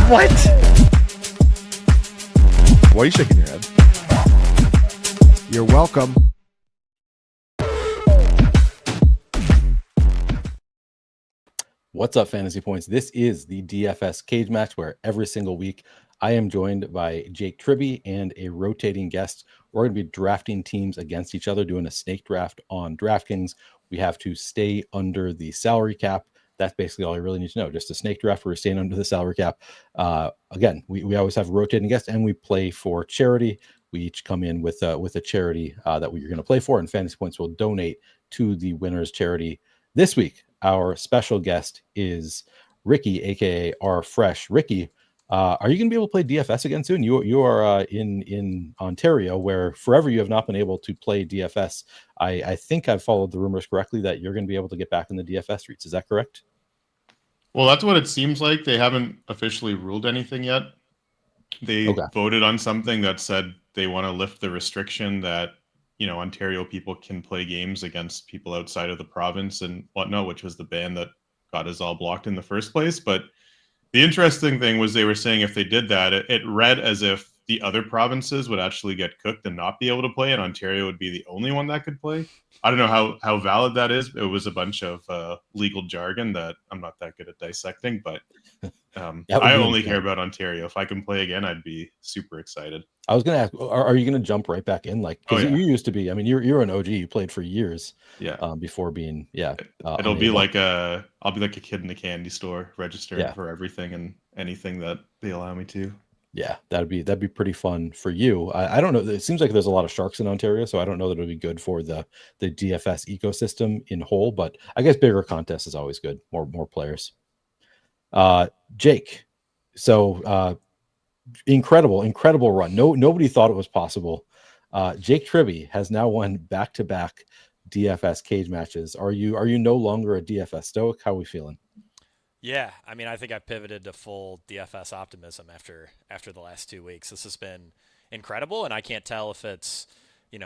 What? Why are you shaking your head? You're welcome. What's up, Fantasy Points? This is the DFS cage match where every single week I am joined by Jake Tribby and a rotating guest. We're going to be drafting teams against each other, doing a snake draft on DraftKings. We have to stay under the salary cap. That's basically all I really need to know. Just a snake draft where we're staying under the salary cap. Again, we always have a rotating guest, and we play for charity. We each come in with a charity that we're going to play for, and Fantasy Points will donate to the winner's charity. This week, our special guest is Ricky, aka R Fresh. Ricky, are you going to be able to play DFS again soon? You are in Ontario, where forever you have not been able to play DFS. I think I've followed the rumors correctly that you're going to be able to get back in the DFS streets. Is that correct? Well, that's what it seems like. They haven't officially ruled anything yet. They voted on something that said they want to lift the restriction that, Ontario people can play games against people outside of the province and whatnot, which was the ban that got us all blocked in the first place. But the interesting thing was they were saying if they did that, it read as if the other provinces would actually get cooked and not be able to play, and Ontario would be the only one that could play. I don't know how valid that is. It was a bunch of legal jargon that I'm not that good at dissecting, but I only care about Ontario. If I can play again, I'd be super excited. I was going to ask, are you going to jump right back in? Because you used to be, you're an OG. You played for years. Before being, it'll be like I'll be like a kid in the candy store registering for everything and anything that they allow me to. Yeah, that'd be pretty fun for you. I don't know. It seems like there's a lot of sharks in Ontario, so I don't know that it would be good for the DFS ecosystem in whole. But I guess bigger contests is always good. More players. Jake, so incredible run. Nobody thought it was possible. Jake Tribby has now won back-to-back DFS cage matches. Are you no longer a DFS stoic? How are we feeling? Yeah, I think I pivoted to full DFS optimism after the last 2 weeks. This has been incredible, and I can't tell if it's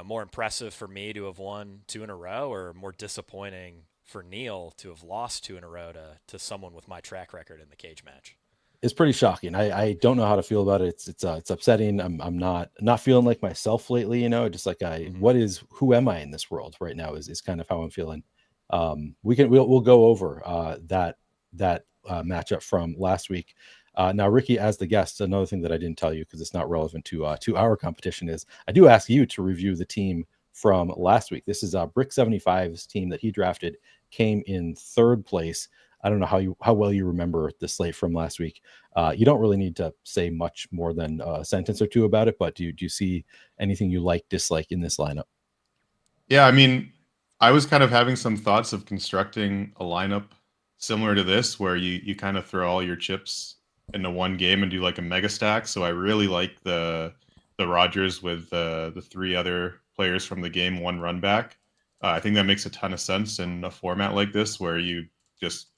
more impressive for me to have won 2 in a row or more disappointing for Neil to have lost 2 in a row to someone with my track record in the cage match. It's pretty shocking. I don't know how to feel about it. It's upsetting. I'm not feeling like myself lately. Just like who am I in this world right now is kind of how I'm feeling. We'll go over that matchup from last week. Now, Ricky, as the guest, another thing that I didn't tell you because it's not relevant to our competition is I do ask you to review the team from last week. This is Brick 75's team that he drafted, came in 3rd place. I don't know how well you remember the slate from last week. You don't really need to say much more than a sentence or two about it, but do you see anything you dislike in this lineup? Yeah, I was kind of having some thoughts of constructing a lineup similar to this, where you kind of throw all your chips into one game and do like a mega stack. So I really like the Rodgers with the 3 other players from the game, 1 run back. I think that makes a ton of sense in a format like this, where you just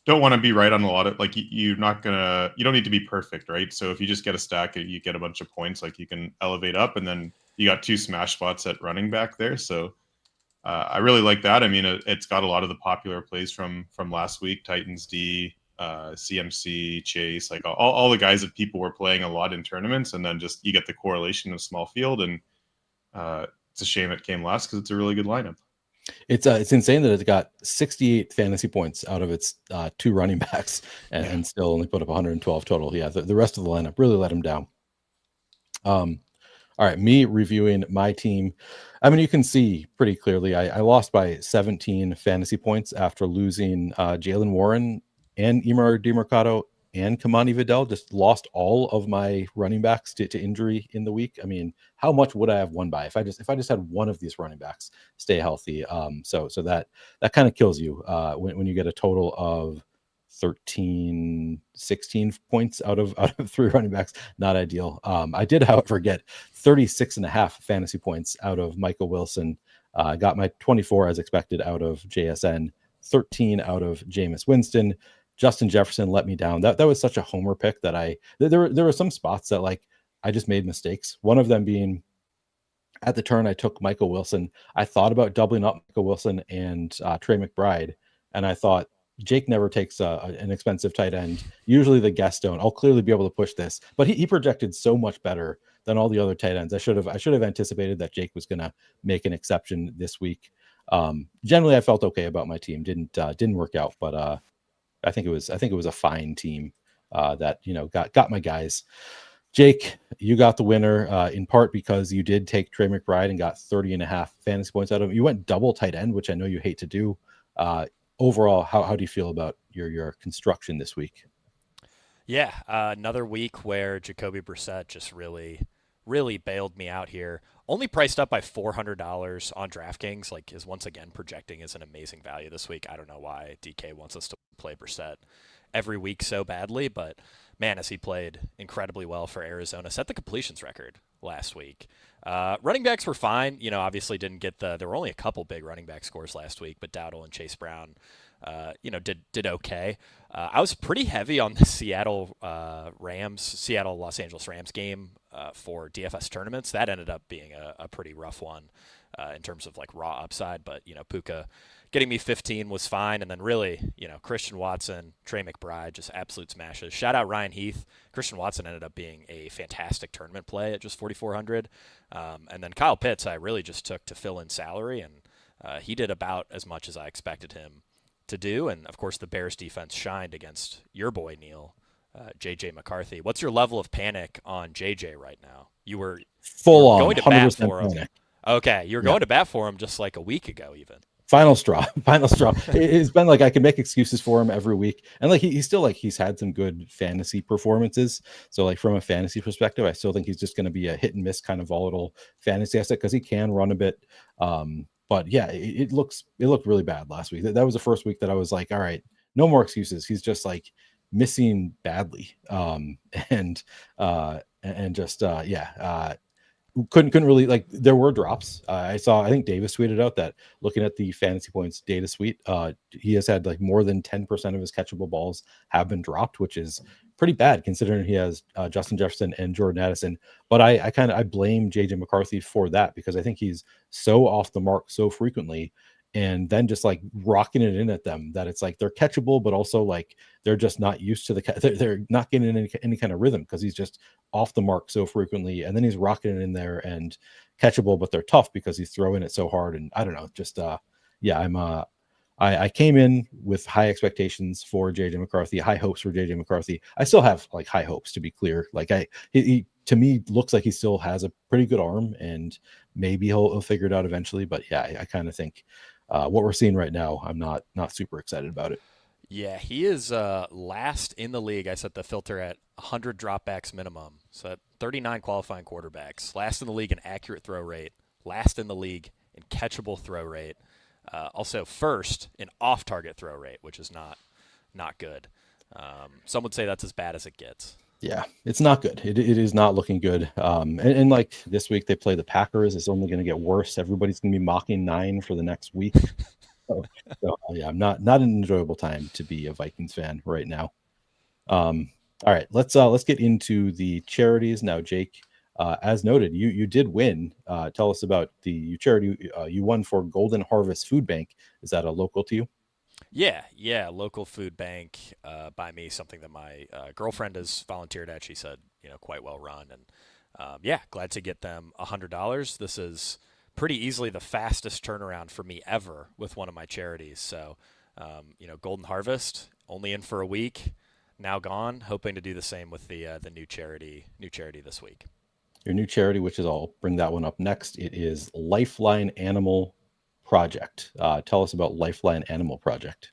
don't want to be right on a lot of you don't need to be perfect, right? So if you just get a stack, you get a bunch of points, you can elevate up, and then you got 2 smash spots at running back there. So I really like that. It's got a lot of the popular plays from last week: Titans D, CMC, Chase, all the guys that people were playing a lot in tournaments, and then just you get the correlation of small field, and it's a shame it came last because it's a really good lineup. It's insane that it got 68 fantasy points out of its 2 running backs and still only put up 112 total. Yeah, the rest of the lineup really let him down. All right, me reviewing my team. You can see pretty clearly I lost by 17 fantasy points after losing Jalen Warren and Emer DeMercado and Kamani Vidal. Just lost all of my running backs to injury in the week. How much would I have won by if I just had one of these running backs stay healthy? So that kind of kills you when you get a total of 13, 16 points out of 3 running backs. Not ideal. I did, however, get 36.5 fantasy points out of Michael Wilson. Got my 24 as expected out of JSN, 13 out of Jameis Winston. Justin Jefferson let me down. That was such a homer pick that there were some spots that I just made mistakes. One of them being at the turn I took Michael Wilson. I thought about doubling up Michael Wilson and Trey McBride, and I thought Jake never takes an expensive tight end. Usually the guests don't. I'll clearly be able to push this, but he projected so much better than all the other tight ends. I should have anticipated that Jake was going to make an exception this week. Generally, I felt okay about my team. Didn't work out, but I think it was a fine team that got my guys. Jake, you got the winner in part because you did take Trey McBride and got 30.5 fantasy points out of him. You went double tight end, which I know you hate to do. Overall, how do you feel about your construction this week? Yeah, another week where Jacoby Brissett just really bailed me out here. Only priced up by $400 on DraftKings, like is once again projecting as an amazing value this week. I don't know why DK wants us to play Brissett every week so badly, but man, as he played incredibly well for Arizona, set the completions record last week. Running backs were fine. Obviously didn't get there were only a couple big running back scores last week, but Dowdle and Chase Brown, did okay. I was pretty heavy on the Seattle Los Angeles Rams game for DFS tournaments. That ended up being a pretty rough one in terms of like raw upside, but Puka getting me 15 was fine. And then really, Christian Watson, Trey McBride, just absolute smashes. Shout out Ryan Heath. Christian Watson ended up being a fantastic tournament play at just 4,400. And then Kyle Pitts, I really just took to fill in salary, and he did about as much as I expected him to do. And of course, the Bears defense shined against your boy, Neil, JJ McCarthy. What's your level of panic on JJ right now? You were Full going on to bat for panic. him. Okay, you were going to bat for him just like a week ago, even. Final straw. It's been like I can make excuses for him every week, and like he's still he's had some good fantasy performances. So like from a fantasy perspective, I still think he's just going to be a hit and miss kind of volatile fantasy asset because he can run a bit. But yeah, it looked really bad last week. That was the first week that I was like, all right, no more excuses. He's just like missing badly, and just couldn't really, like, there were drops. I think Davis tweeted out that looking at the fantasy points data suite, he has had like more than 10% of his catchable balls have been dropped, which is pretty bad considering he has Justin Jefferson and Jordan Addison. But I blame JJ McCarthy for that because I think he's so off the mark so frequently, and then just like rocking it in at them that it's like they're catchable, but also like they're just not used to they're not getting any kind of rhythm because he's just off the mark so frequently, and then he's rocking it in there and catchable, but they're tough because he's throwing it so hard. And I don't know, just I came in with high expectations for JJ McCarthy, high hopes for JJ McCarthy. I still have like high hopes, to be clear. Like he to me looks like he still has a pretty good arm, and maybe he'll figure it out eventually. But yeah, I kind of think what we're seeing right now, I'm not super excited about it. Yeah, he is last in the league. I set the filter at 100 dropbacks minimum. So at 39 qualifying quarterbacks. Last in the league in accurate throw rate. Last in the league in catchable throw rate. Also first in off-target throw rate, which is not good. Some would say that's as bad as it gets. Yeah, it's not good. It is not looking good. And like this week they play the Packers. It's only going to get worse. Everybody's going to be mocking 9 for the next week. So yeah, not an enjoyable time to be a Vikings fan right now. All right, let's get into the charities now. Jake, as noted, you did win. Tell us about the charity you won for Golden Harvest Food Bank. Is that a local to you? Yeah, local food bank by me, something that my girlfriend has volunteered at. She said, quite well run, and glad to get them $100. This is pretty easily the fastest turnaround for me ever with one of my charities. So, Golden Harvest only in for a week, now gone. Hoping to do the same with the new charity this week. Your new charity, which is I'll bring that one up next. It is Lifeline Animal Project. Tell us about Lifeline Animal Project.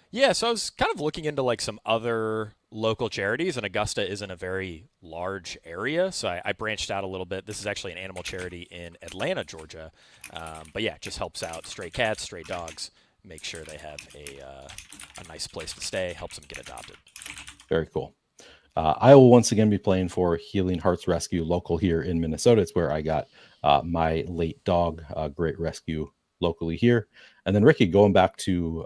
Yeah, so I was kind of looking into like some other local charities, and Augusta isn't a very large area, so I branched out a little bit. This is actually an animal charity in Atlanta, Georgia, but yeah, it just helps out stray cats, stray dogs, make sure they have a nice place to stay, helps them get adopted. Very cool. I will once again be playing for Healing Hearts Rescue, local here in Minnesota. It's where I got my late dog, Great Rescue, locally here. And then Ricky, going back to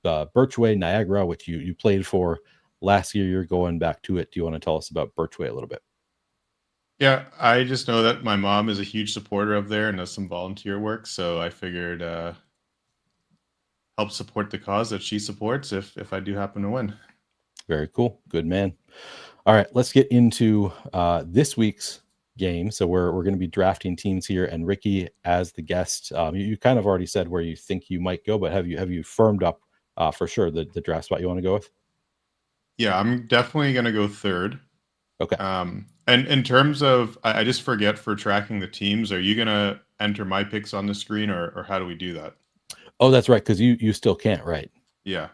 Birchway, Niagara, which you played for last year, you're going back to it. Do you want to tell us about Birchway a little bit? Yeah, I just know that my mom is a huge supporter of there and does some volunteer work. So I figured help support the cause that she supports if I do happen to win. Very cool. Good man. All right, let's get into this week's game. So we're going to be drafting teams here, and Ricky, as the guest, you kind of already said where you think you might go, but have you firmed up for sure the draft spot you want to go with? Yeah, I'm definitely going to go third. Okay. And in terms of, I just forget for tracking the teams, are you going to enter my picks on the screen, or how do we do that? Oh, that's right, because you still can't, right? Yeah.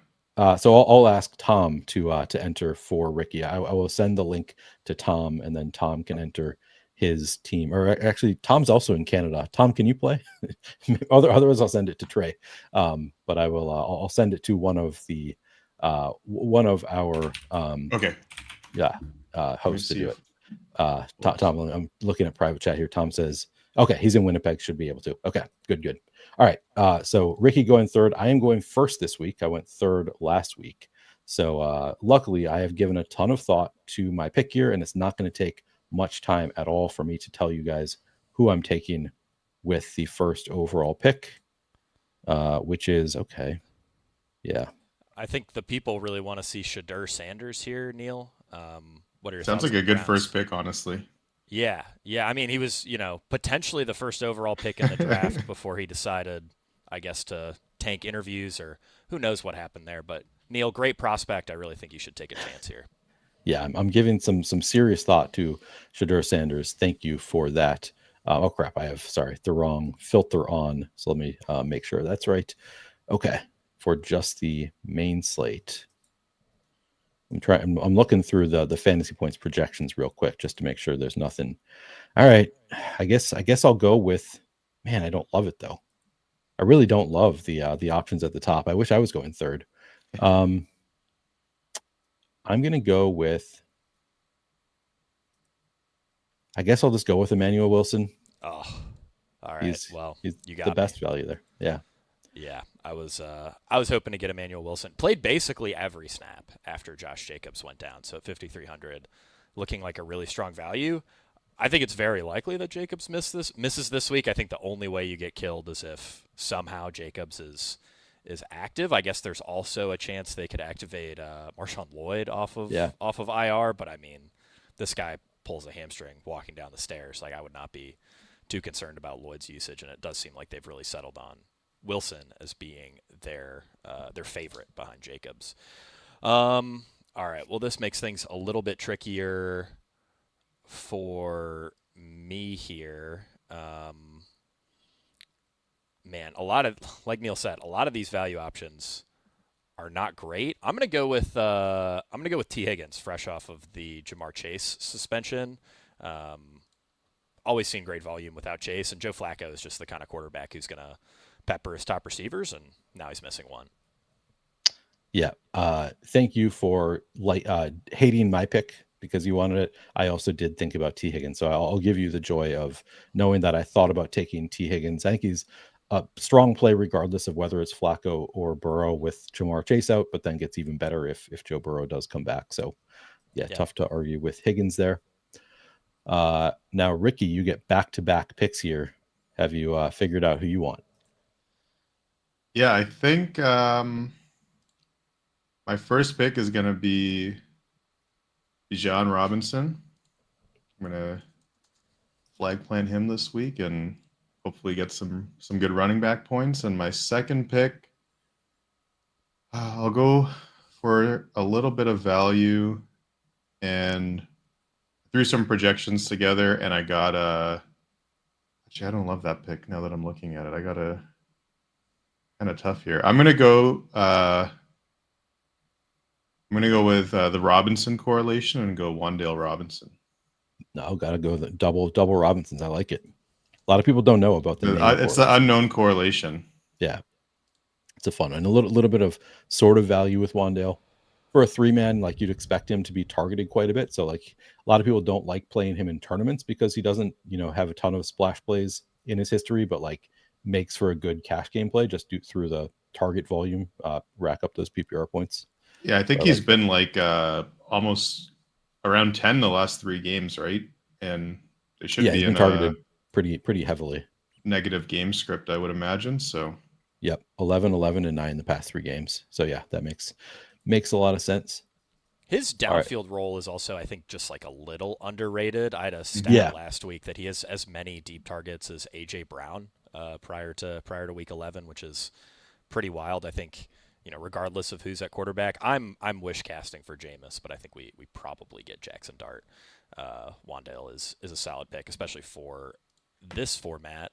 So I'll ask Tom to enter for Ricky. I will send the link to Tom, and then Tom can enter his team. Or actually, Tom's also in Canada. Tom, can you play? Otherwise, I'll send it to Trey. But I will. I'll send it to one of our Okay. hosts to do it. Tom, I'm looking at private chat here. Tom says, okay, he's in Winnipeg, should be able to. Okay, good. All right, so Ricky going third. I am going first this week. I went third last week. So luckily, I have given a ton of thought to my pick here, and it's not going to take much time at all for me to tell you guys who I'm taking with the first overall pick, which is, okay, yeah. I think the people really want to see Shadur Sanders here, Neil. What are your Sounds thoughts like a on the good Browns? first pick, honestly. Yeah. I mean, he was, potentially the first overall pick in the draft before he decided, I guess, to tank interviews, or who knows what happened there. But Neil, great prospect. I really think you should take a chance here. Yeah, I'm giving some serious thought to Shadur Sanders. Thank you for that. Oh crap, I have the wrong filter on. So let me make sure that's right. Okay, for just the main slate. I'm looking through the fantasy points projections real quick just to make sure there's nothing. All right, I guess I'll go with. Man, I don't love it though. I really don't love the options at the top. I wish I was going third. I'm gonna go with. I guess I'll just go with Emmanuel Wilson. Oh, all right. He's you got the best value there. Yeah. Yeah, I was hoping to get Emmanuel Wilson. Played basically every snap after Josh Jacobs went down, so 5,300, looking like a really strong value. I think it's very likely that Jacobs misses this week. I think the only way you get killed is if somehow Jacobs is active. I guess there's also a chance they could activate Marshawn Lloyd off of IR, but I mean, this guy pulls a hamstring walking down the stairs. Like, I would not be too concerned about Lloyd's usage, and it does seem like they've really settled on Wilson as being their favorite behind Jacobs. All right. Well, this makes things a little bit trickier for me here. Man, a lot of, like Neil said, a lot of these value options are not great. I'm gonna go with T. Higgins, fresh off of the Jamar Chase suspension. Always seen great volume without Chase, and Joe Flacco is just the kind of quarterback who's gonna pepper his top receivers, and now he's missing one. Yeah. Thank you for hating my pick because you wanted it. I also did think about T. Higgins, so I'll give you the joy of knowing that I thought about taking T. Higgins. I think he's a strong play regardless of whether it's Flacco or Burrow with Jamar Chase out, but then gets even better if Joe Burrow does come back. So yeah, tough to argue with Higgins there. Now, Ricky, you get back-to-back picks here. Have you figured out who you want? Yeah, I think my first pick is going to be Bijan Robinson. I'm going to flag plant him this week and hopefully get some good running back points. And my second pick, I'll go for a little bit of value and threw some projections together, and I got actually, I don't love that pick now that I'm looking at it. I got a kind of tough here. I'm gonna go with the Robinson correlation and go Wan'Dale Robinson. No, gotta go the double Robinsons. I like it. A lot of people don't know about the It's the unknown correlation. Yeah, it's a fun one. A little bit of sort of value with Wan'Dale. For a 3-man, like, you'd expect him to be targeted quite a bit. So like a lot of people don't like playing him in tournaments because he doesn't, have a ton of splash plays in his history, but like makes for a good cash game play just through the target volume, rack up those PPR points. Yeah, I think he's been like almost around 10 the last 3 games, right? And they should be he's been targeted pretty heavily. Negative game script, I would imagine. So Yep, 11, 11, and 9 the past 3 games. So yeah, that makes a lot of sense. His All right. downfield role is also, I think, just like a little underrated. I had a stat Yeah. last week that he has as many deep targets as AJ Brown prior to week 11, which is pretty wild. I think, regardless of who's at quarterback, I'm wish casting for Jameis, but I think we probably get Jackson Dart. Wandale is a solid pick, especially for this format.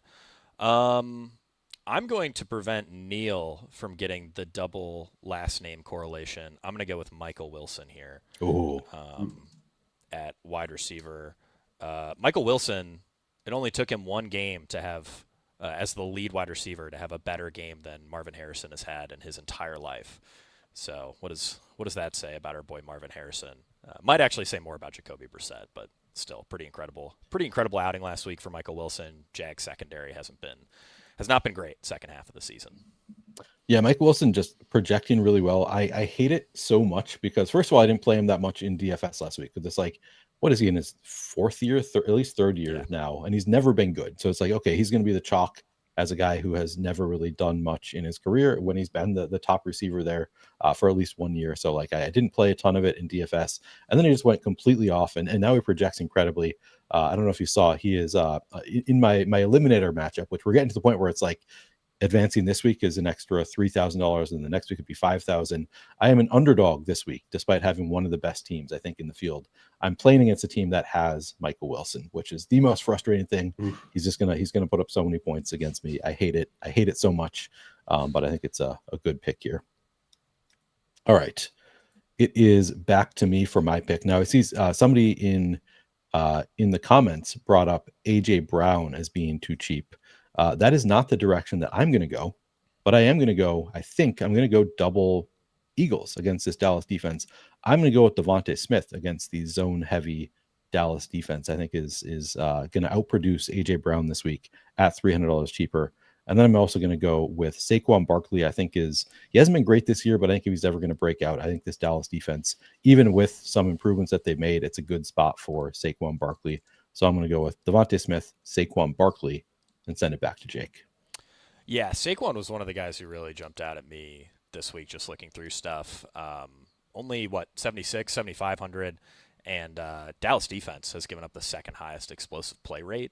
I'm going to prevent Neil from getting the double last name correlation. I'm going to go with Michael Wilson here Oh, at wide receiver. Michael Wilson, it only took him one game to have, as the lead wide receiver, to have a better game than Marvin Harrison has had in his entire life. So what does that say about our boy Marvin Harrison? Might actually say more about Jacoby Brissett, but still pretty incredible outing last week for Michael Wilson. Jags secondary has not been great second half of the season. yeah, Mike Wilson just projecting really well. I hate it so much because first of all, I didn't play him that much in DFS last week because it's like, what is he in his 4th year, at least 3rd year now, and he's never been good. So it's like, okay, he's going to be the chalk as a guy who has never really done much in his career when he's been the top receiver there for at least 1 year. So like I didn't play a ton of it in DFS, and then he just went completely off, and now he projects incredibly. I don't know if you saw, he is in my eliminator matchup, which we're getting to the point where it's like advancing this week is an extra $3,000, and the next week could be $5,000. I am an underdog this week, despite having one of the best teams I think in the field. I'm playing against a team that has Michael Wilson, which is the most frustrating thing. Oof. He's gonna put up so many points against me. I hate it so much, but I think it's a good pick here. All right, it is back to me for my pick now. I see somebody in the comments brought up AJ Brown as being too cheap. That is not the direction that I'm going to go, but I think I'm going to go double Eagles against this Dallas defense. I'm going to go with Devontae Smith against the zone heavy Dallas defense. I think is going to outproduce AJ Brown this week at $300 cheaper. And then I'm also going to go with Saquon Barkley. I think he hasn't been great this year, but I think if he's ever going to break out, I think this Dallas defense, even with some improvements that they've made, it's a good spot for Saquon Barkley. So I'm going to go with Devontae Smith, Saquon Barkley, and send it back to Jake. Yeah, Saquon was one of the guys who really jumped out at me this week just looking through stuff. Only, 76, 7,500, and Dallas defense has given up the second highest explosive play rate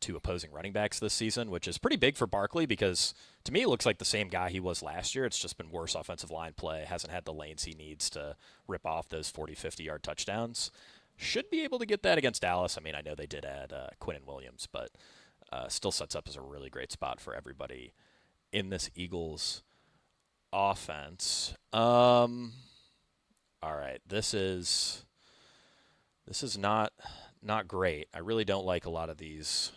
to opposing running backs this season, which is pretty big for Barkley because to me it looks like the same guy he was last year. It's just been worse offensive line play, hasn't had the lanes he needs to rip off those 40, 50-yard touchdowns. Should be able to get that against Dallas. I mean, I know they did add Quinnen Williams, but still sets up as a really great spot for everybody in this Eagles offense. All right, this is not great. I really don't like a lot of these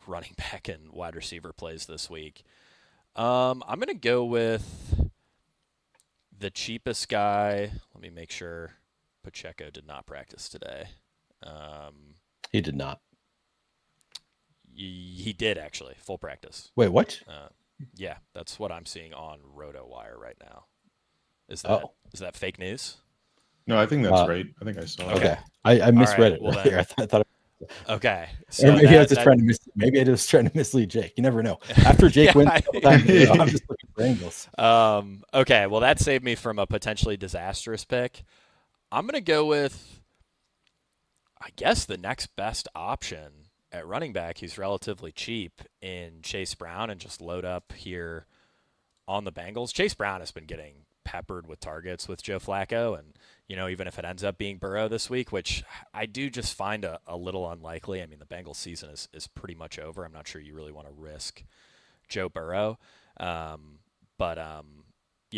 running back and wide receiver plays this week. I'm going to go with the cheapest guy. Let me make sure Pacheco did not practice today. He did not. He did actually, full practice. Wait, what? Yeah, that's what I'm seeing on RotoWire right now. Is that fake news? No, I think that's right. I think I saw Okay, it. I misread it. Well, Earlier. I thought. Okay, So maybe I was just trying to mislead Jake. You never know. After Jake wins, I'm just looking for angles. Okay, well that saved me from a potentially disastrous pick. I'm gonna go with, I guess, the next best option at running back, who's relatively cheap, in Chase Brown, and just load up here on the Bengals. Chase Brown has been getting peppered with targets with Joe Flacco, and even if it ends up being Burrow this week, which I do just find a little unlikely. I mean, the Bengals season is pretty much over. I'm not sure you really want to risk Joe Burrow. Yeah,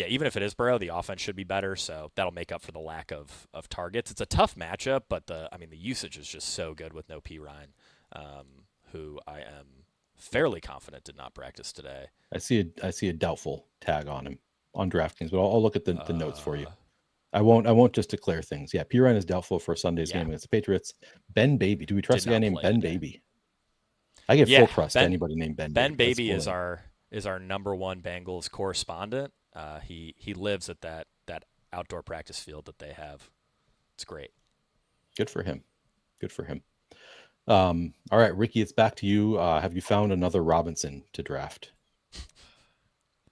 even if it is Burrow, the offense should be better, so that'll make up for the lack of targets. It's a tough matchup, but the usage is just so good with no P. Ryan, who I am fairly confident did not practice today. I see a doubtful tag on him on DraftKings, but I'll look at the notes for you. I won't just declare things. Yeah, P. Ryan is doubtful for Sunday's game against the Patriots. Ben Baby. Do we trust a guy named Ben Baby? I give full trust to anybody named Ben Baby. Ben Baby is our number one Bengals correspondent. He lives at that outdoor practice field that they have. It's great. Good for him. All right, Ricky, it's back to you. Have you found another Robinson to draft?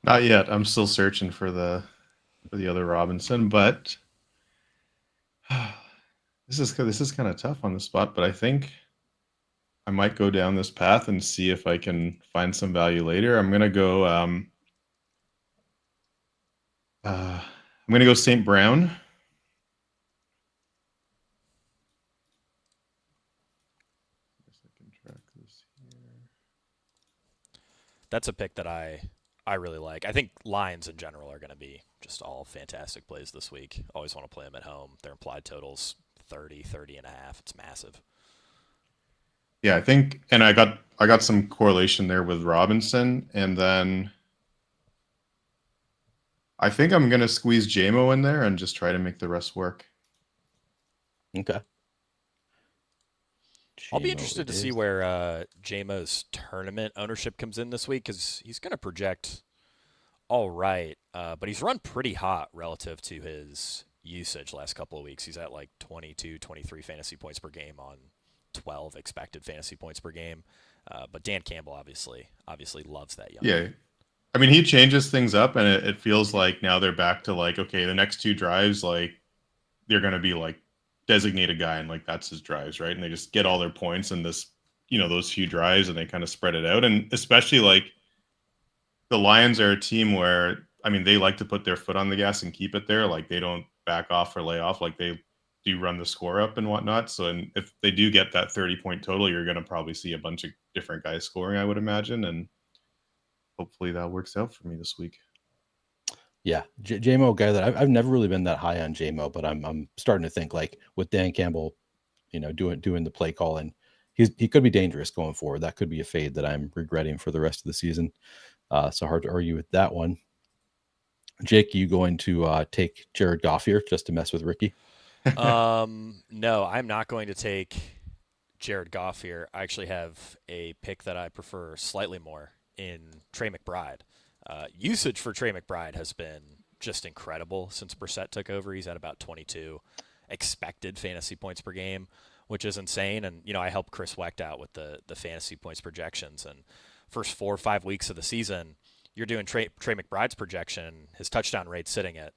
Not yet. I'm still searching for the other Robinson, but this is kind of tough on the spot. But I think I might go down this path and see if I can find some value later. I'm gonna go. I'm gonna go St. Brown. Guess I can track this here. That's a pick that I really like. I think Lions in general are going to be just all fantastic plays this week. Always want to play them at home. Their implied totals 30, 30 and a half. It's massive. Yeah, I think, and I got some correlation there with Robinson, and then I think I'm gonna squeeze JMO in there and just try to make the rest work. Okay. I'll be JMO interested to it see is. where JMO's tournament ownership comes in this week because he's going to project all right, but he's run pretty hot relative to his usage last couple of weeks. He's at like 22, 23 fantasy points per game on 12 expected fantasy points per game. But Dan Campbell obviously loves that young. Yeah, I mean, he changes things up, and it feels like now they're back to like, okay, the next two drives, like they're gonna be like designated guy, and like that's his drives, right? And they just get all their points in this, those few drives, and they kind of spread it out. And especially like the Lions are a team where, I mean, they like to put their foot on the gas and keep it there. Like they don't back off or lay off. Like they do run the score up and whatnot. So, and if they do get that 30-point total, you're going to probably see a bunch of different guys scoring, I would imagine. And hopefully that works out for me this week. Yeah, JMO guy that I've never really been that high on JMO, but I'm starting to think like with Dan Campbell, doing the play calling, he could be dangerous going forward. That could be a fade that I'm regretting for the rest of the season. So hard to argue with that one. Jake, you going to take Jared Goff here just to mess with Ricky? No, I'm not going to take Jared Goff here. I actually have a pick that I prefer slightly more in Trey McBride. Usage for Trey McBride has been just incredible since Brissett took over. He's at about 22 expected fantasy points per game, which is insane. And, I helped Chris Wecht out with the fantasy points projections. And first 4 or 5 weeks of the season, you're doing Trey McBride's projection. His touchdown rate's sitting at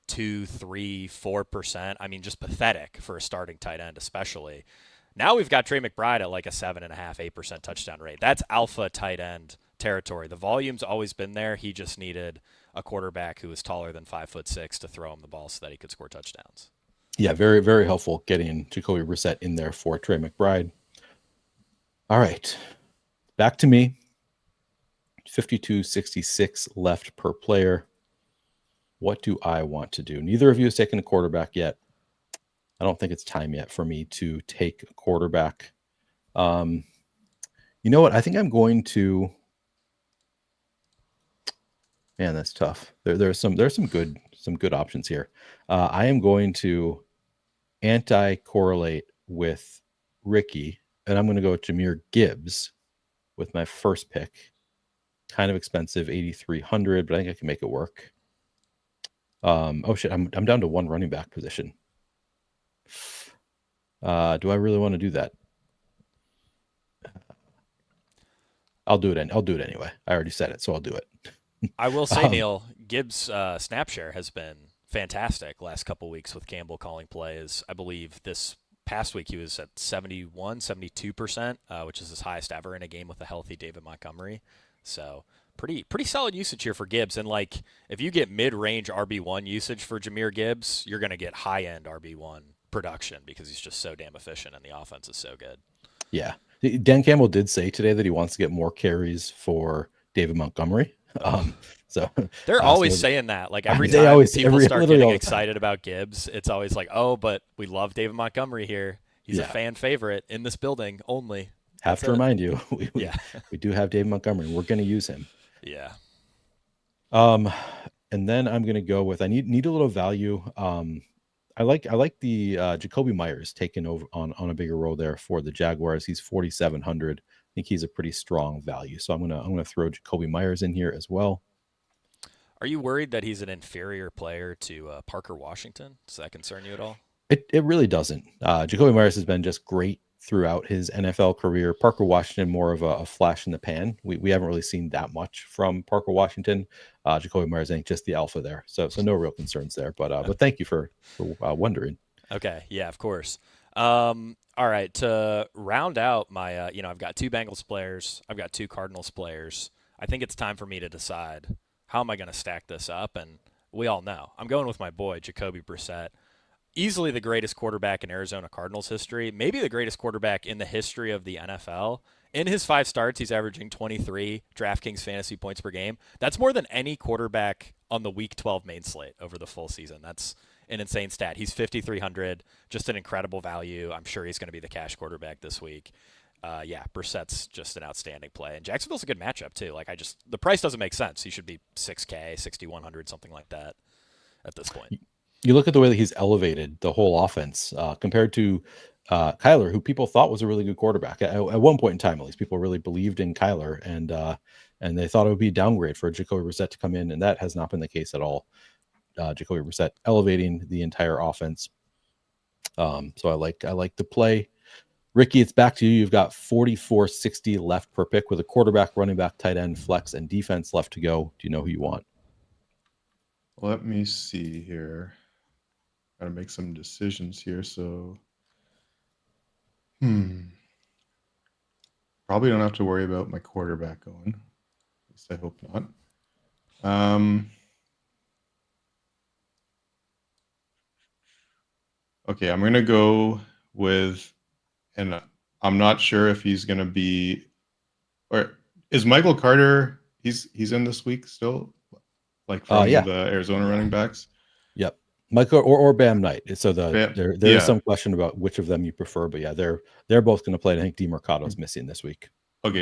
2, 3, 4%. I mean, just pathetic for a starting tight end, especially. Now we've got Trey McBride at like a 7.5%, 8% touchdown rate. That's alpha tight end territory. The volume's always been there. He just needed a quarterback who was taller than 5'6" to throw him the ball so that he could score touchdowns. Yeah, very, very helpful getting Jacoby Brissett in there for Trey McBride. All right, back to me. 52.66 left per player. What do I want to do? Neither of you has taken a quarterback yet. I don't think it's time yet for me to take a quarterback. You know what? I think I'm going to. Man, that's tough. There's some good options here. I am going to anti-correlate with Ricky, and I'm going to go with Jahmyr Gibbs with my first pick. Kind of expensive, 8,300, but I think I can make it work. Oh shit, I'm down to one running back position. Do I really want to do that? I'll do it. I'll do it anyway. I already said it, so I'll do it. I will say, Neil, Gibbs' snap share has been fantastic last couple weeks with Campbell calling plays. I believe this past week he was at 71, 72%, which is his highest ever in a game with a healthy David Montgomery. So pretty solid usage here for Gibbs. And like if you get mid-range RB1 usage for Jahmyr Gibbs, you're going to get high-end RB1 production because he's just so damn efficient and the offense is so good. Yeah. Dan Campbell did say today that he wants to get more carries for David Montgomery. So they're always saying that. Like every they time always- people every- start literally getting all the time. excited about Gibbs, it's always like, oh, but we love David Montgomery here. He's a fan favorite in this building only. Have to remind you, we do have David Montgomery. We're going to use him. Yeah. And then I'm going to go with I need a little value. I like the Jacoby Myers taking over on a bigger role there for the Jaguars. He's 4,700. I think he's a pretty strong value. So I'm gonna throw Jacoby Myers in here as well. Are you worried that he's an inferior player to Parker Washington? Does that concern you at all? It really doesn't. Jacoby Myers has been just great throughout his NFL career. Parker Washington, more of a flash in the pan. We haven't really seen that much from Parker Washington. Jacoby Myers ain't just the alpha there, so no real concerns there. But thank you for wondering. Okay, yeah, of course. All right, to round out my, I've got 2 Bengals players, I've got 2 Cardinals players. I think it's time for me to decide how am I going to stack this up, and we all know I'm going with my boy Jacoby Brissett. Easily the greatest quarterback in Arizona Cardinals history, maybe the greatest quarterback in the history of the NFL. In his 5 starts, he's averaging 23 DraftKings fantasy points per game. That's more than any quarterback on the Week 12 main slate over the full season. That's an insane stat. He's 5,300, just an incredible value. I'm sure he's going to be the cash quarterback this week. Brissett's just an outstanding play. And Jacksonville's a good matchup, too. The price doesn't make sense. He should be 6K, 6,100, something like that at this point. You look at the way that he's elevated the whole offense compared to Kyler, who people thought was a really good quarterback. At one point in time, at least, people really believed in Kyler, and they thought it would be a downgrade for Jacoby Brissett to come in, and that has not been the case at all. Jacoby Brissett elevating the entire offense. So I like the play. Ricky, it's back to you. You've got 44.60 left per pick with a quarterback, running back, tight end, flex, and defense left to go. Do you know who you want? Let me see here. Got to make some decisions here. So, probably don't have to worry about my quarterback going. At least I hope not. Okay, I'm going to go with, and I'm not sure if he's going to be, or is Michael Carter, he's in this week still? Like from the Arizona running backs? Yep. Michael or Bam Knight. So there is some question about which of them you prefer, but yeah, they're both going to play. I think DeMarcado's missing this week. Okay,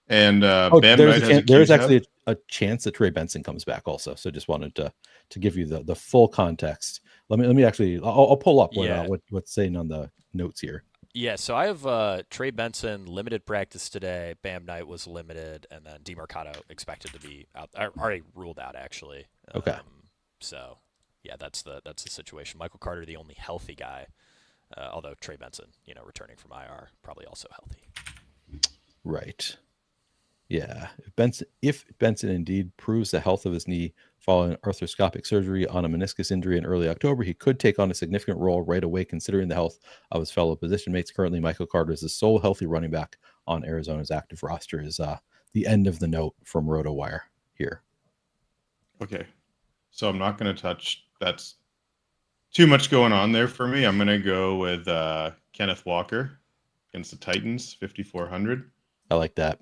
and Bam Knight there's actually a chance that Trey Benson comes back also. So just wanted to give you the full context. Let me actually I'll pull up what's saying on the notes here. Yeah, so I have Trey Benson limited practice today. Bam Knight was limited, and then DeMarcado expected to be out. Already ruled out actually. Okay. So yeah, that's the situation. Michael Carter, the only healthy guy, although Trey Benson, returning from IR, probably also healthy. Right. Yeah. If Benson indeed proves the health of his knee following arthroscopic surgery on a meniscus injury in early October, he could take on a significant role right away, considering the health of his fellow position mates. Currently, Michael Carter is the sole healthy running back on Arizona's active roster, is the end of the note from RotoWire here. Okay. So I'm not going to touch, that's too much going on there for me. I'm going to go with Kenneth Walker against the Titans, 5,400. I like that.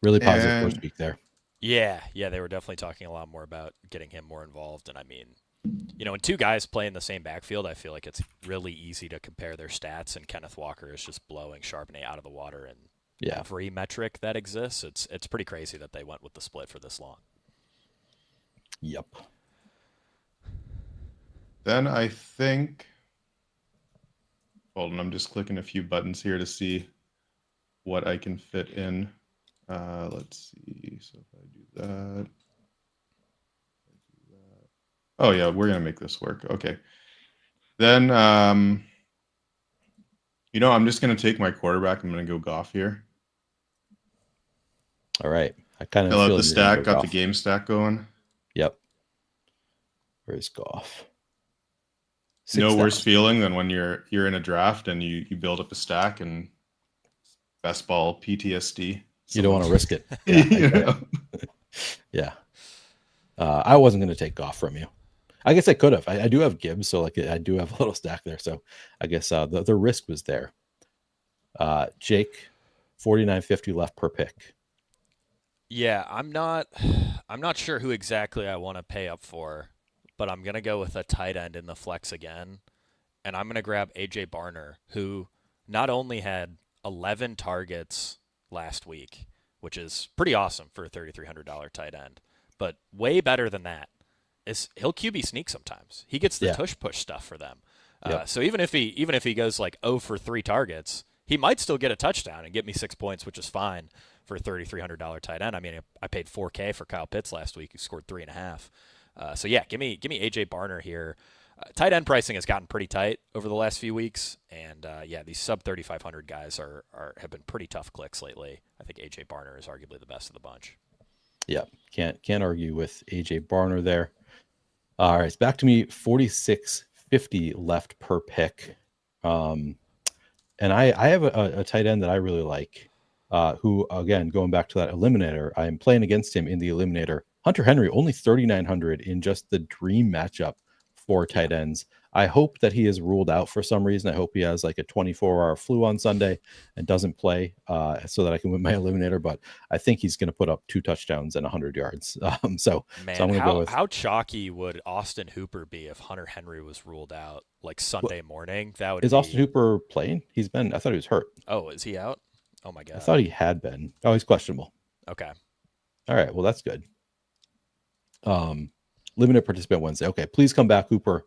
Really positive first week there. Yeah, they were definitely talking a lot more about getting him more involved. And I mean, when 2 guys play in the same backfield, I feel like it's really easy to compare their stats. And Kenneth Walker is just blowing Charbonnet out of the water in every metric that exists. It's pretty crazy that they went with the split for this long. Yep. Then I think, hold on, I'm just clicking a few buttons here to see what I can fit in. Let's see. So if I do that. Oh yeah, we're gonna make this work. Okay. Then I'm just gonna take my quarterback. I'm gonna go Goff here. All right. I kind of fill out the stack, got the game stack going. Yep. Where's Goff? No worse feeling than when you're in a draft and you build up a stack and best ball PTSD. You don't want to risk it. Yeah. Yeah. I wasn't going to take Goff from you. I guess I could have. I do have Gibbs, so I do have a little stack there. So I guess the risk was there. Jake, 49.50 left per pick. Yeah, I'm not sure who exactly I want to pay up for, but I'm going to go with a tight end in the flex again, and I'm going to grab AJ Barner, who not only had 11 targets last week, which is pretty awesome for a $3,300 tight end, but way better than that is he'll QB sneak sometimes. He gets the tush push stuff for them. Yep. So even if he goes like 0 for 3 targets, he might still get a touchdown and get me 6 points, which is fine for a $3,300 tight end. I mean, I paid $4K for Kyle Pitts last week, who scored 3.5. So yeah, give me AJ Barner here. Tight end pricing has gotten pretty tight over the last few weeks, and these sub 3,500 guys have been pretty tough clicks lately. I think AJ Barner is arguably the best of the bunch. Yeah, can't argue with AJ Barner there. All right, it's back to me. 46.50 left per pick, and I have a tight end that I really like. Who again, going back to that eliminator, I am playing against him in the eliminator. Hunter Henry, only 3,900 in just the dream matchup for tight ends. I hope that he is ruled out for some reason. I hope he has like a 24-hour flu on Sunday and doesn't play so that I can win my eliminator. But I think he's going to put up 2 touchdowns and 100 yards. So I'm going to go with. How chalky would Austin Hooper be if Hunter Henry was ruled out like Sunday morning? That would. Is Austin Hooper playing? He's been. I thought he was hurt. Oh, is he out? Oh my God. I thought he had been. Oh, he's questionable. Okay. All right. Well, that's good. Limited participant Wednesday. Okay, please come back, Hooper.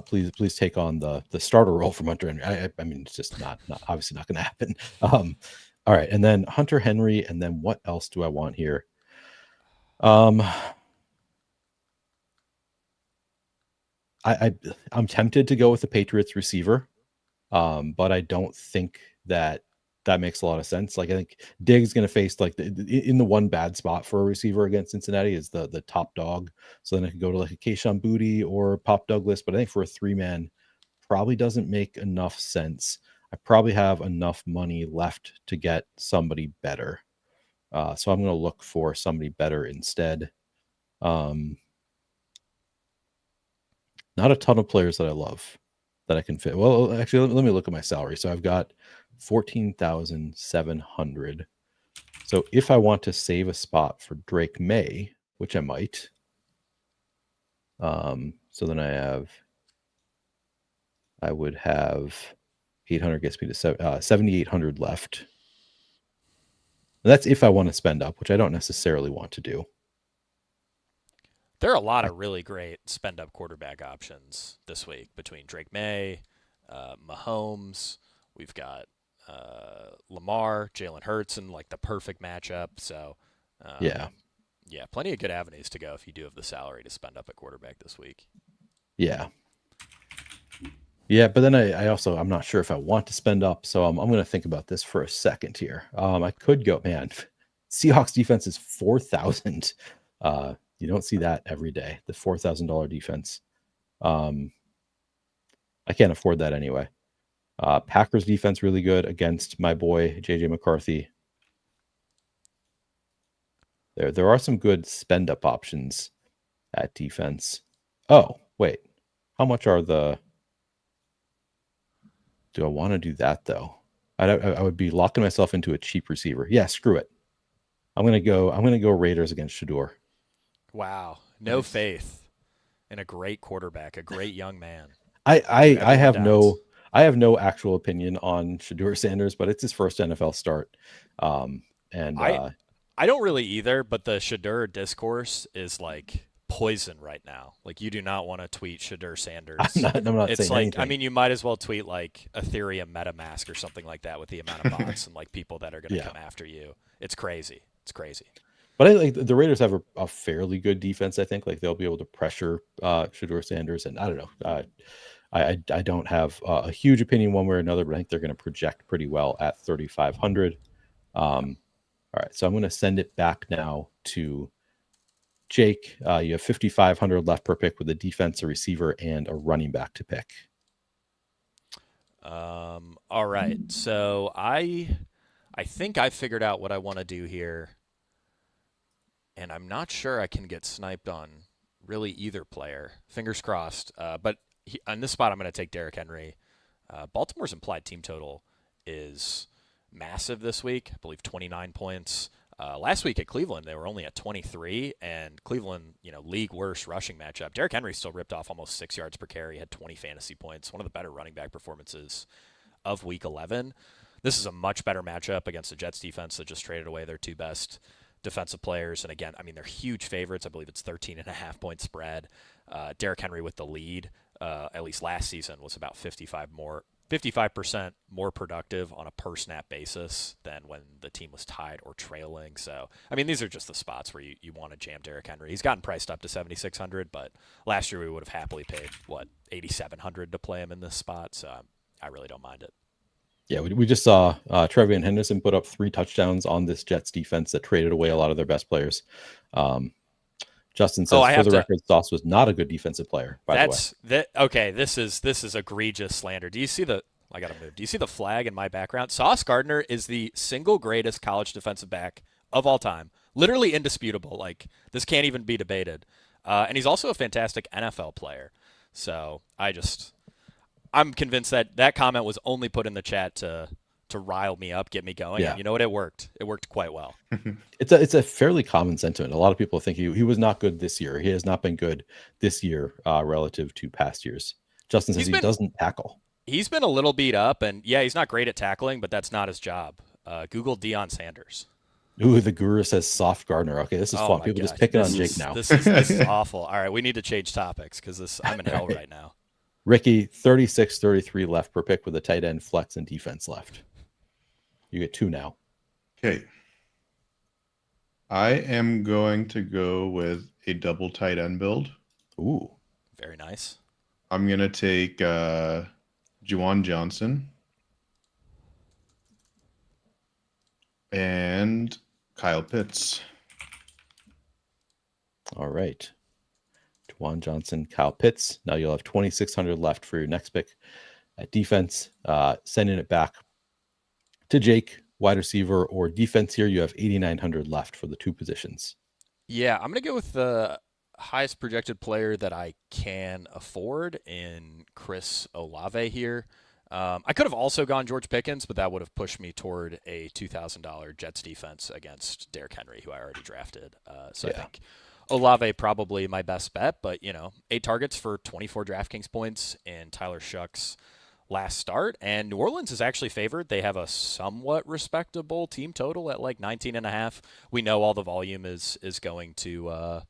Please take on the starter role from Hunter Henry. I mean, it's just not obviously not going to happen. All right, and then Hunter Henry, and then what else do I want here? I'm tempted to go with the Patriots receiver, but I don't think that makes a lot of sense. Like I think Diggs is going to face like in the one bad spot for a receiver against Cincinnati is the top dog. So then I could go to like a Kayshon Boutte or Pop Douglas, but I think for a 3-man probably doesn't make enough sense. I probably have enough money left to get somebody better. So I'm going to look for somebody better instead. Not a ton of players that I love that I can fit. Well, actually, let me look at my salary. So I've got 14,700. So if I want to save a spot for Drake May, which I might, so then I would have 800 gets me to 7,800 left. And that's if I want to spend up, which I don't necessarily want to do. There are a lot of really great spend up quarterback options this week between Drake May, Mahomes. We've got Lamar, Jalen Hurts, and like the perfect matchup. So, yeah, plenty of good avenues to go if you do have the salary to spend up at quarterback this week. Yeah, but then I'm not sure if I want to spend up, so I'm going to think about this for a second here. I could go, man. Seahawks defense is 4,000. You don't see that every day. The $4,000 defense. I can't afford that anyway. Packers defense really good against my boy JJ McCarthy. There are some good spend up options at defense. Oh, wait. How much are do I want to do that though? I would be locking myself into a cheap receiver. Yeah, screw it. I'm gonna go Raiders against Shador. Wow. No faith in a great quarterback, a great young man. I have no actual opinion on Shador Sanders, but it's his first NFL start. I don't really either, but the Shador discourse is like poison right now. Like you do not want to tweet Shador Sanders. I'm not it's saying like anything. I mean, you might as well tweet like Ethereum MetaMask or something like that with the amount of bots and like people that are going to come after you. It's crazy. It's crazy. But I think the Raiders have a fairly good defense. I think like they'll be able to pressure Shador Sanders, and I don't know. I don't have a huge opinion one way or another, but I think they're going to project pretty well at 3,500. All right, so I'm going to send it back now to Jake. You have 5,500 left per pick with a defense, a receiver, and a running back to pick. All right, so I think I figured out what I want to do here. And I'm not sure I can get sniped on really either player. Fingers crossed. But on this spot, I'm going to take Derrick Henry. Baltimore's implied team total is massive this week. I believe 29 points. Last week at Cleveland, they were only at 23. And Cleveland, league worst rushing matchup. Derrick Henry still ripped off almost 6 yards per carry. Had 20 fantasy points. One of the better running back performances of Week 11. This is a much better matchup against the Jets defense that just traded away their 2 best defensive players. And again, I mean, they're huge favorites. I believe it's 13.5 point spread. Derrick Henry with the lead, at least last season, was about 55 55% more productive on a per snap basis than when the team was tied or trailing. So, I mean, these are just the spots where you want to jam Derrick Henry. He's gotten priced up to 7,600, but last year we would have happily paid, 8,700 to play him in this spot. So I really don't mind it. Yeah, we just saw Trevian Henderson put up 3 touchdowns on this Jets defense that traded away a lot of their best players. Justin says, for the record, Sauce was not a good defensive player, by the way. Okay, this is egregious slander. Do you see the – I got to move. Do you see the flag in my background? Sauce Gardner is the single greatest college defensive back of all time. Literally indisputable. Like, this can't even be debated. And he's also a fantastic NFL player. So I'm convinced that comment was only put in the chat to rile me up, get me going. Yeah. And you know what? It worked. It worked quite well. It's a fairly common sentiment. A lot of people think he was not good this year. He has not been good this year relative to past years. Justin says he doesn't tackle. He's been a little beat up, and yeah, he's not great at tackling, but that's not his job. Google Deion Sanders. Ooh, the guru says soft Gardner. Okay, this is fun. People just picking on Jake now. This is awful. All right, we need to change topics because I'm in hell right now. Ricky, 36-33 left per pick with a tight end, flex, and defense left. You get 2 now. Okay. I am going to go with a double tight end build. Ooh. Very nice. I'm going to take Juwan Johnson and Kyle Pitts. All right. Juwan Johnson, Kyle Pitts. Now you'll have 2,600 left for your next pick at defense. Sending it back to Jake, wide receiver or defense here. You have 8,900 left for the 2 positions. Yeah, I'm going to go with the highest projected player that I can afford in Chris Olave here. I could have also gone George Pickens, but that would have pushed me toward a $2,000 Jets defense against Derrick Henry, who I already drafted. I think Olave probably my best bet, but 8 targets for 24 DraftKings points in Tyler Shuck's last start, and New Orleans is actually favored. They have a somewhat respectable team total at like 19.5. We know all the volume is going to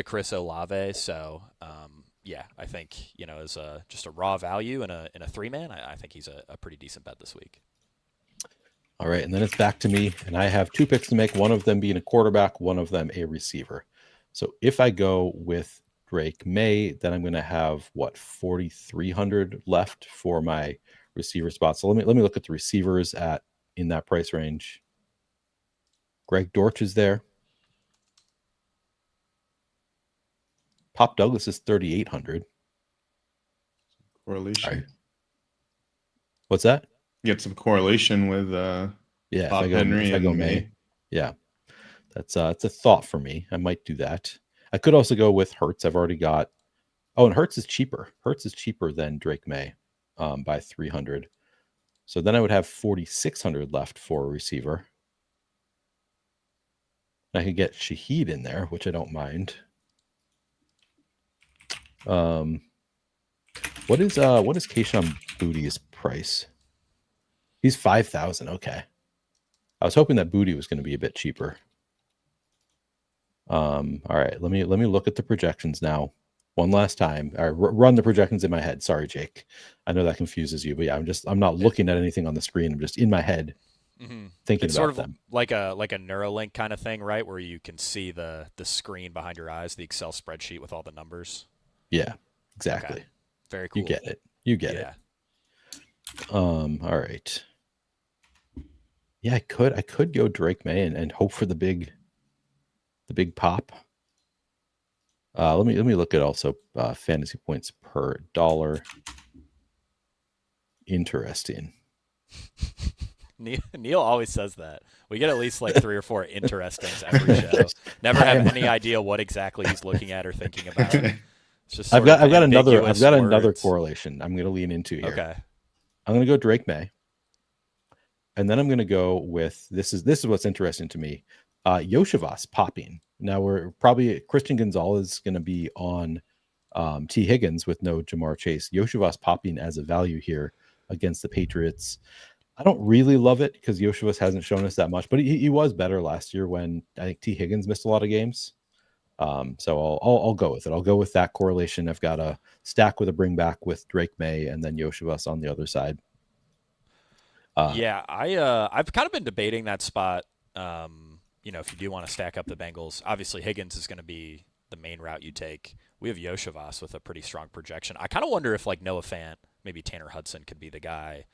Chris Olave, so I think as just a raw value in a 3-man, I think he's a pretty decent bet this week. All right, and then it's back to me, and I have 2 picks to make. One of them being a quarterback, one of them a receiver. So if I go with Drake May, then I'm going to have 4,300 left for my receiver spot. So let me look at the receivers in that price range. Greg Dortch is there. Pop Douglas is 3,800. Correlation. Right. What's that? Get some correlation with Bob Henry and May. Yeah, it's a thought for me. I might do that. I could also go with Hurts. I've already got. Oh, and Hurts is cheaper. Hurts is cheaper than Drake May by 300. So then I would have 4,600 left for a receiver. I could get Shaheed in there, which I don't mind. What is Kayshon Bouttie's price? He's 5,000. Okay. I was hoping that Boutte was going to be a bit cheaper. All right, let me look at the projections now one last time. All right, run the projections in my head. Sorry, Jake. I know that confuses you, but yeah, I'm not looking at anything on the screen. I'm just in my head thinking it's about sort of them. like a Neuralink kind of thing, right? Where you can see the screen behind your eyes, the Excel spreadsheet with all the numbers. Yeah, exactly. Okay. Very cool. You get it. All right. Yeah, I could go Drake May and hope for the big pop. Let me look at also fantasy points per dollar. Interesting. Neil always says that. We get at least like 3 or 4 interestings every show. Never have any idea what exactly he's looking at or thinking about. It's just I've got another correlation I'm going to lean into here. Okay. I'm going to go Drake May. And then I'm going to go with this is what's interesting to me. Yoshivas popping. Now we're probably Christian Gonzalez going to be on T. Higgins with no Jamar Chase. Yoshivas popping as a value here against the Patriots. I don't really love it because Yoshivas hasn't shown us that much, but he was better last year when I think T. Higgins missed a lot of games. So I'll go with it. I'll go with that correlation. I've got a stack with a bring back with Drake May and then Yoshivas on the other side. I've kind of been debating that spot. If you do want to stack up the Bengals, obviously Higgins is going to be the main route you take. We have Yoshivas with a pretty strong projection. I kind of wonder if like Noah Fant, maybe Tanner Hudson could be the guy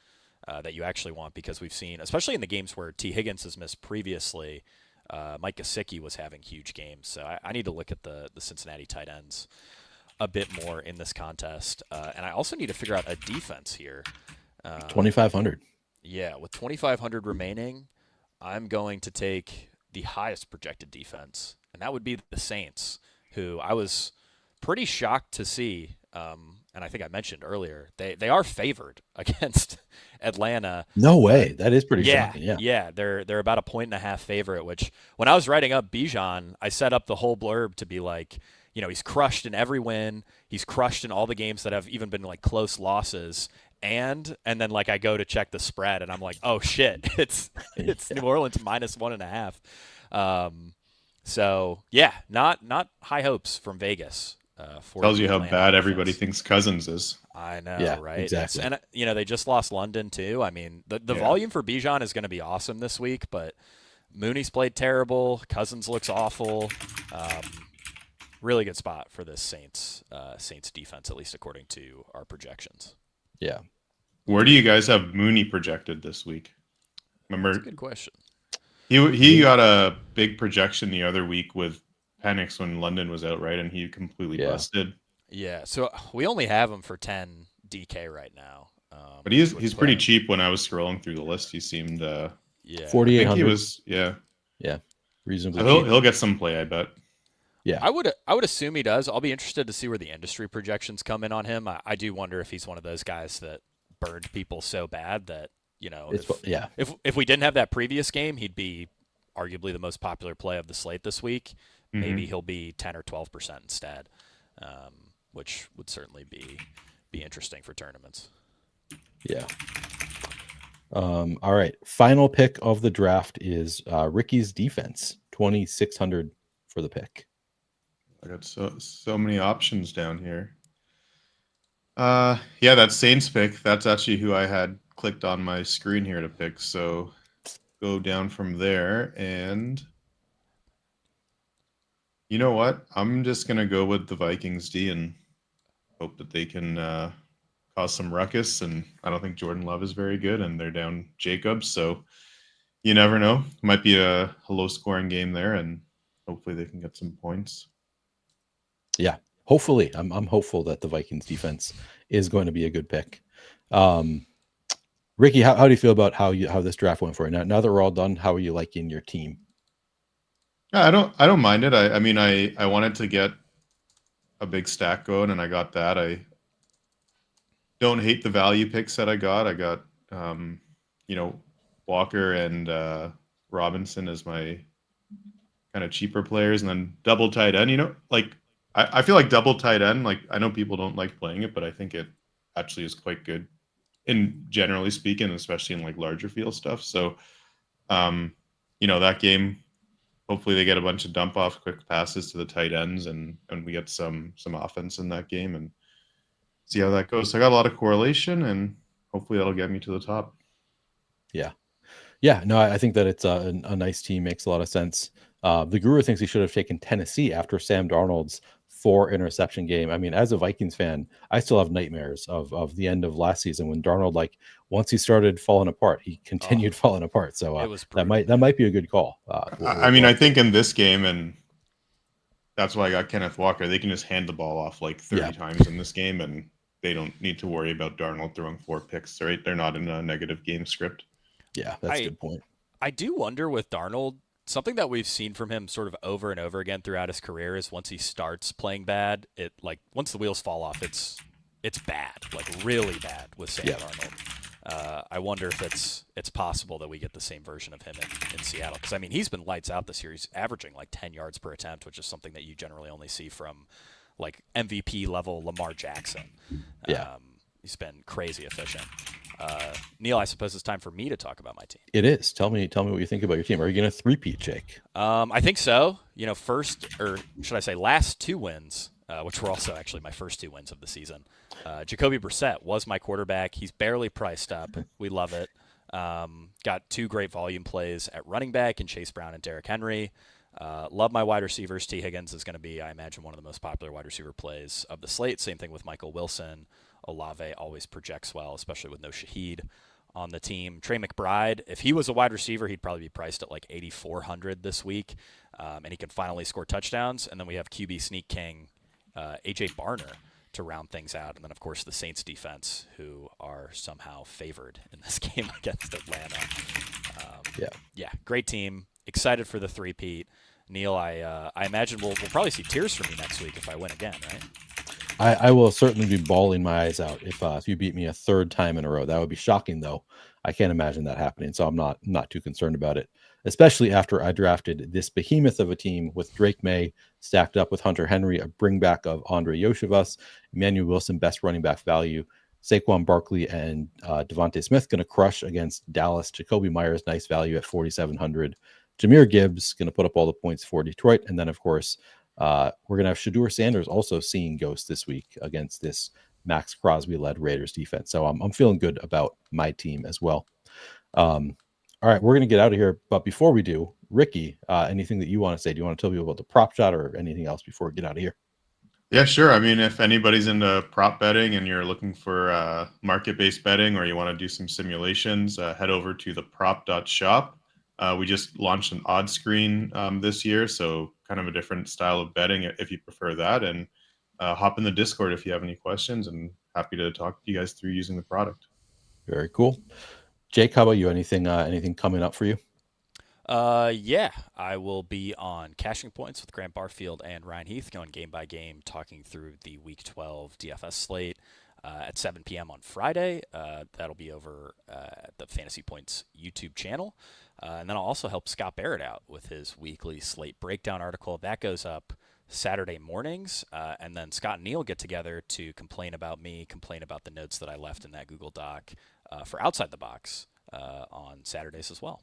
that you actually want, because we've seen, especially in the games where T. Higgins has missed previously, Mike Gesicki was having huge games. So I need to look at the Cincinnati tight ends a bit more in this contest. And I also need to figure out a defense here. 2,500. Yeah, with 2,500 remaining, I'm going to take the highest projected defense, and that would be the Saints, who I was pretty shocked to see. And I think I mentioned earlier, they are favored against Atlanta. No way. That is pretty shocking. Yeah. They're about a 1.5 favorite, which when I was writing up Bijan, I set up the whole blurb to be like, he's crushed in every win. He's crushed in all the games that have even been like close losses. And then like I go to check the spread and I'm like, oh shit, it's New Orleans -1.5. So yeah, not high hopes from Vegas. Tells you how bad everybody thinks Cousins is. I know, Yeah, right? exactly. And they just lost London too. I mean, the volume for Bijan is going to be awesome this week, but Mooney's played terrible. Cousins looks awful. Really good spot for this Saints defense, at least according to our projections. Yeah. Where do you guys have Mooney projected this week? Remember, That's a good question. He got a big projection the other week with Penix when London was out, right? And he completely busted. Yeah, so we only have him for 10 DK right now. But he's pretty cheap. When I was scrolling through the list, he seemed 4,800. he was reasonably. So he'll get some play, I bet. Yeah, I would assume he does. I'll be interested to see where the industry projections come in on him. I do wonder if he's one of those guys that burned people so bad that if we didn't have that previous game, he'd be arguably the most popular play of the slate this week. Mm-hmm. Maybe he'll be 10 or 12% instead, which would certainly be interesting for tournaments. Yeah. All right. Final pick of the draft is Ricky's defense, 2,600 for the pick. I got so many options down here. That Saints pick. That's actually who I had clicked on my screen here to pick. So go down from there, and you know what? I'm just gonna go with the Vikings D and hope that they can cause some ruckus. And I don't think Jordan Love is very good, and they're down Jacobs, so you never know. Might be a low-scoring game there, and hopefully they can get some points. Yeah, hopefully. I'm hopeful that the Vikings defense is going to be a good pick. Ricky, how do you feel about how this draft went for you? Now that we're all done, how are you liking your team? I don't mind it. I mean, I wanted to get a big stack going, and I got that. I don't hate the value picks that I got. I got Walker and Robinson as my kind of cheaper players, and then double tight end. I feel like double tight end, like I know people don't like playing it, but I think it actually is quite good in generally speaking, especially in like larger field stuff. So, that game, hopefully they get a bunch of dump off quick passes to the tight ends and we get some offense in that game and see how that goes. So I got a lot of correlation and hopefully that'll get me to the top. Yeah. Yeah. No, I think that it's a nice team. Makes a lot of sense. The Guru thinks he should have taken Tennessee after Sam Darnold's 4 interception game. I mean, as a Vikings fan, I still have nightmares of the end of last season when Darnold, like once he started falling apart, he continued falling apart. So it was that might be a good call. I think in this game, and that's why I got Kenneth Walker, they can just hand the ball off like 30 times in this game, and they don't need to worry about Darnold throwing 4 picks, right? They're not in a negative game script. Yeah, that's a good point. I do wonder with Darnold, something that we've seen from him sort of over and over again throughout his career is once he starts playing bad, once the wheels fall off, it's bad, like really bad with Sam Darnold. I wonder if it's possible that we get the same version of him in Seattle, because I mean he's been lights out this year. He's averaging like 10 yards per attempt, which is something that you generally only see from like MVP level Lamar Jackson. He's been crazy efficient. Neil, I suppose it's time for me to talk about my team. It is. Tell me what you think about your team. Are you going to three-peat, Jake? I think so. First, or should I say last 2 wins, which were also actually my first 2 wins of the season. Jacoby Brissett was my quarterback. He's barely priced up. We love it. Got 2 great volume plays at running back in Chase Brown and Derrick Henry. Love my wide receivers. T. Higgins is going to be, I imagine, one of the most popular wide receiver plays of the slate. Same thing with Michael Wilson. Olave always projects well, especially with no Shaheed on the team. Trey McBride, if he was a wide receiver, he'd probably be priced at like 8,400 this week, and he can finally score touchdowns. And then we have QB Sneak King, A.J. Barner to round things out. And then, of course, the Saints defense, who are somehow favored in this game against Atlanta. Yeah, great team. Excited for the three-peat. Neil, I imagine we'll probably see tears from me next week if I win again, right? I will certainly be bawling my eyes out if you beat me a 3rd time in a row. That would be shocking, though. I can't imagine that happening, so I'm not too concerned about it, especially after I drafted this behemoth of a team with Drake May stacked up with Hunter Henry, a bringback of Andre Yoshevas, Emmanuel Wilson, best running back value, Saquon Barkley, and Devontae Smith going to crush against Dallas. Jacoby Myers, nice value at 4,700. Jahmyr Gibbs going to put up all the points for Detroit, and then, of course, we're going to have Shedeur Sanders also seeing ghosts this week against this Max Crosby-led Raiders defense. So I'm feeling good about my team as well. All right, we're going to get out of here. But before we do, Ricky, anything that you want to say? Do you want to tell people about the prop shot or anything else before we get out of here? Yeah, sure. I mean, if anybody's into prop betting and you're looking for market-based betting or you want to do some simulations, head over to the prop.shop. We just launched an odd screen this year, so kind of a different style of betting if you prefer that. And hop in the Discord if you have any questions, and happy to talk to you guys through using the product. Very cool. Jake, how about you? Anything coming up for you? Yeah, I will be on Cashing Points with Grant Barfield and Ryan Heath, going game by game, talking through the Week 12 DFS slate at 7 p.m. on Friday. That'll be over at the Fantasy Points YouTube channel. And then I'll also help Scott Barrett out with his weekly slate breakdown article. That goes up Saturday mornings. And then Scott and Neil get together to complain about the notes that I left in that Google Doc for Outside the Box on Saturdays as well.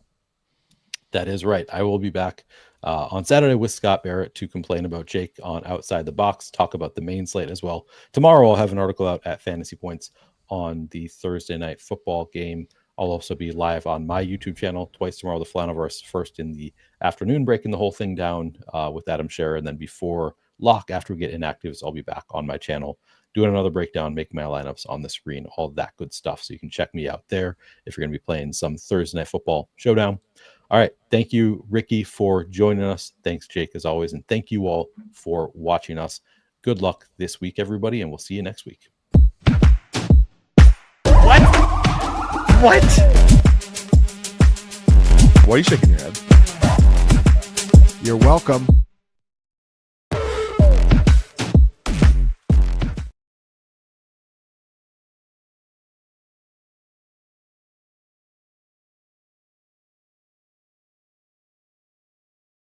That is right. I will be back on Saturday with Scott Barrett to complain about Jake on Outside the Box, talk about the main slate as well. Tomorrow I'll have an article out at Fantasy Points on the Thursday night football game. I'll also be live on my YouTube channel twice tomorrow, the Flaniverse, first in the afternoon, breaking the whole thing down with Adam Scherer. And then before lock, after we get inactives, I'll be back on my channel doing another breakdown, making my lineups on the screen, all that good stuff. So you can check me out there if you're going to be playing some Thursday night football showdown. All right. Thank you, Ricky, for joining us. Thanks, Jake, as always. And thank you all for watching us. Good luck this week, everybody, and we'll see you next week. What? Why are you shaking your head? You're welcome.